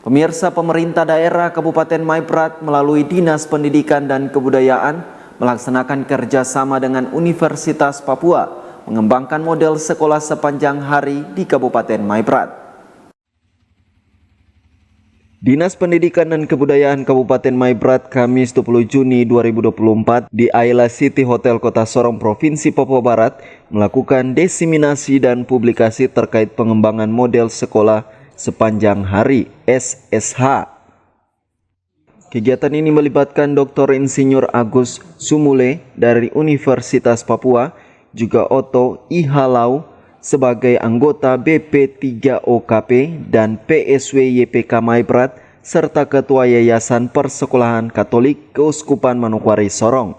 Pemirsa, pemerintah daerah Kabupaten Maibrat melalui Dinas Pendidikan dan Kebudayaan melaksanakan kerjasama dengan Universitas Papua mengembangkan model sekolah sepanjang hari di Kabupaten Maibrat. Dinas Pendidikan dan Kebudayaan Kabupaten Maibrat Kamis 20 Juni 2024 di Ayla City Hotel Kota Sorong, Provinsi Papua Barat melakukan diseminasi dan publikasi terkait pengembangan model sekolah sepanjang hari SSH. Kegiatan ini melibatkan Dr. Insinyur Agus Sumule dari Universitas Papua, juga Otto Ihalau sebagai anggota BP3OKP dan PSW YPK Maibrat, serta Ketua Yayasan Persekolahan Katolik Keuskupan Manokwari Sorong.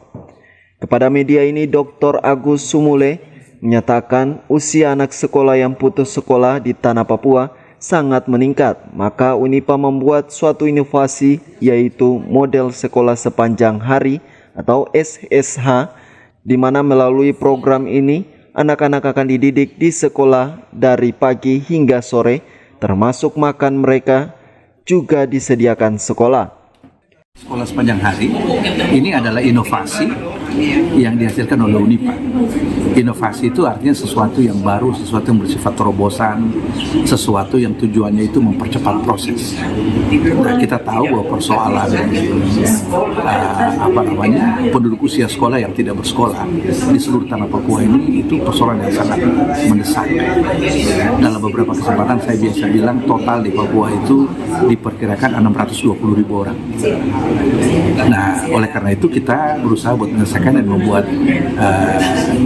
Kepada media ini, Dr. Agus Sumule menyatakan usia anak sekolah yang putus sekolah di tanah Papua sangat meningkat, maka Unipa membuat suatu inovasi, yaitu model sekolah sepanjang hari atau SSH, di mana melalui program ini anak-anak akan dididik di sekolah dari pagi hingga sore, termasuk makan mereka juga disediakan sekolah. Sekolah sepanjang hari ini adalah inovasi yang dihasilkan oleh Unipa. Inovasi itu artinya sesuatu yang baru, sesuatu yang bersifat terobosan, sesuatu yang tujuannya itu mempercepat proses. Nah, kita tahu bahwa persoalan penduduk usia sekolah yang tidak bersekolah di seluruh tanah Papua ini itu persoalan yang sangat mendesak. Dalam beberapa kesempatan saya biasa bilang total di Papua itu diperkirakan 620.000 orang. Nah, oleh karena itu kita berusaha buat menyelesaikan dan membuat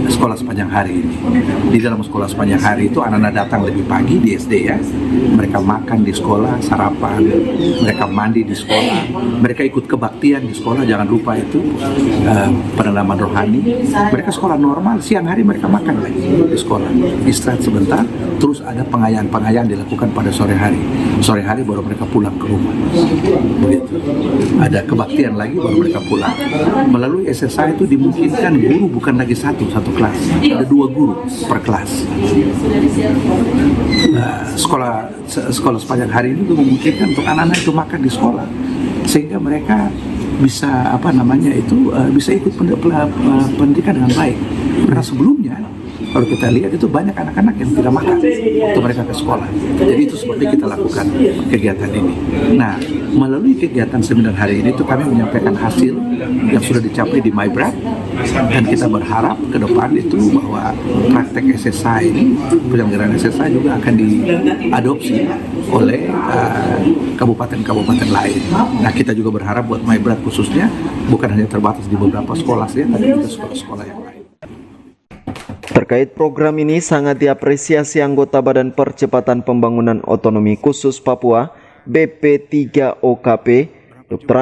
sekolah sepanjang hari ini. Di dalam sekolah sepanjang hari itu anak-anak datang lebih pagi di SD ya. Mereka makan di sekolah, sarapan, mereka mandi di sekolah, mereka ikut kebaktian di sekolah, jangan lupa itu pendalaman rohani. Mereka sekolah normal, siang hari mereka makan lagi di sekolah, istirahat sebentar, terus ada pengayaan dilakukan pada sore hari. Sore hari baru mereka pulang ke rumah. Begitu. Ada kebaktian lagi baru mereka pulang. Melalui SSA itu dimungkinkan guru bukan lagi satu kelas, ada 2 guru per kelas. Sekolah sepanjang hari ini memungkinkan untuk anak-anak itu makan di sekolah, sehingga mereka bisa bisa ikut pendidikan dengan baik. Karena sebelumnya kalau kita lihat itu banyak anak-anak yang tidak makan waktu mereka ke sekolah. Jadi itu seperti kita lakukan kegiatan ini. Nah, melalui kegiatan seminar hari ini itu kami menyampaikan hasil yang sudah dicapai di Maibrat, dan kita berharap ke depan itu bahwa praktek SSA ini, penyelenggaraan SSA juga akan diadopsi oleh kabupaten-kabupaten lain. Nah, kita juga berharap buat Maibrat khususnya bukan hanya terbatas di beberapa sekolah saja, tapi juga sekolah-sekolah yang lain. Terkait program ini sangat diapresiasi anggota Badan Percepatan Pembangunan Otonomi Khusus Papua BP3OKP, Dr.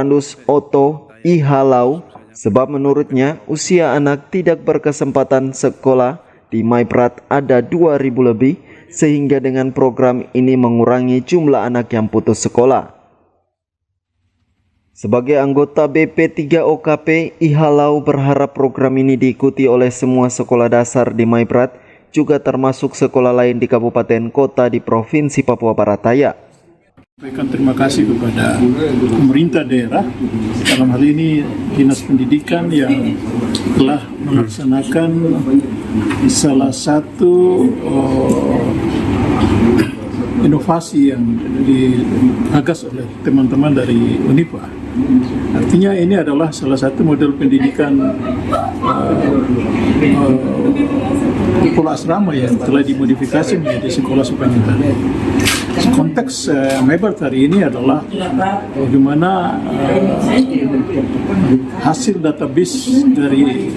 Otto Ihalau, sebab menurutnya usia anak tidak berkesempatan sekolah di Maibrat ada 2.000 lebih, sehingga dengan program ini mengurangi jumlah anak yang putus sekolah. Sebagai anggota BP3OKP, Ihalau berharap program ini diikuti oleh semua sekolah dasar di Maibrat, juga termasuk sekolah lain di kabupaten kota di Provinsi Papua Barat Daya. Terima kasih kepada pemerintah daerah, dalam hal ini Dinas Pendidikan yang telah melaksanakan salah satu inovasi yang digagas oleh teman-teman dari Unipa. Artinya ini adalah salah satu model pendidikan sekolah asrama yang telah dimodifikasi menjadi sekolah sepanjang hari. Konteks Maibrat hari ini adalah bagaimana hasil database dari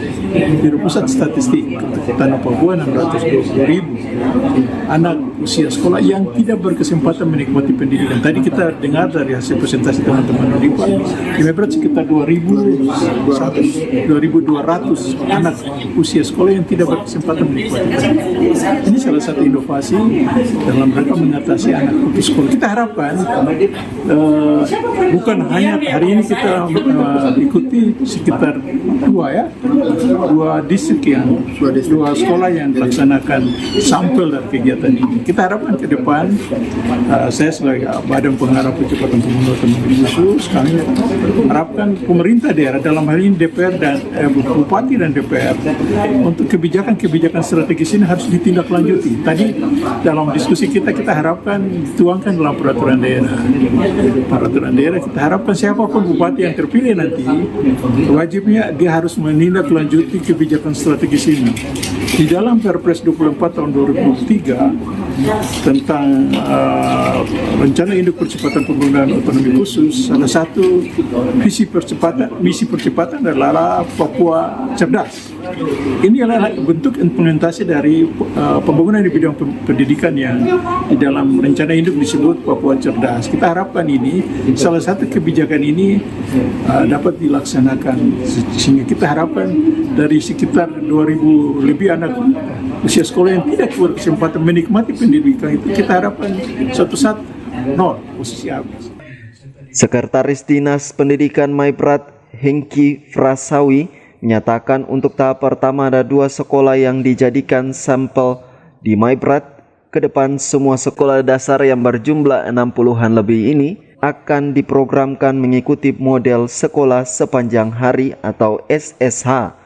Biro Pusat Statistik Tanah Papua 620.000 anak usia sekolah yang tidak berkesempatan menikmati pendidikan. Tadi kita dengar dari hasil presentasi teman-teman Unipa, di Maibrat sekitar 2.200 anak usia sekolah yang tidak berkesempatan menikmati pendidikan. Ini salah satu inovasi dalam rangka mengatasi anak untuk sekolah. Kita harapkan bukan hanya hari ini kita ikuti sekitar dua distrik dua sekolah yang melaksanakan sampel dari kegiatan ini. Kita harapkan ke depan, saya sebagai Badan Pengarah Percepatan Pembangunan Otonomi Khusus, kami harapkan pemerintah daerah dalam hal ini DPR dan Bupati dan DPR untuk kebijakan strategis ini harus ditindaklanjuti. Tadi dalam diskusi kita harapkan dituangkan dalam peraturan daerah. Peraturan daerah kita harapkan siapapun bupati yang terpilih nanti wajibnya dia harus menindaklanjuti kebijakan strategis ini. Di dalam Perpres 24 tahun 2003 tentang rencana induk percepatan pembangunan otonomi khusus, salah satu misi percepatan adalah Papua cerdas. Ini adalah bentuk implementasi dari pembangunan di bidang pendidikan yang di dalam rencana induk disebut Papua cerdas. Kita harapkan ini salah satu kebijakan ini dapat dilaksanakan, sehingga kita harapkan dari sekitar 2.000 lebih anak usia sekolah yang tidak berkesempatan menikmati pendidikan itu, kita harapkan suatu saat nol posisi habis. Sekretaris Dinas Pendidikan Maibrat Hengki Frasawi menyatakan untuk tahap pertama ada 2 sekolah yang dijadikan sampel di Maibrat. Ke depan semua sekolah dasar yang berjumlah 60-an lebih ini akan diprogramkan mengikuti model sekolah sepanjang hari atau SSH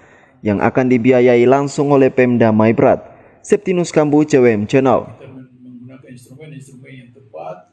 yang akan dibiayai langsung oleh Pemda Maibrat. Septinus Kambu, CWM Channel. Menggunakan instrumen-instrumen yang tepat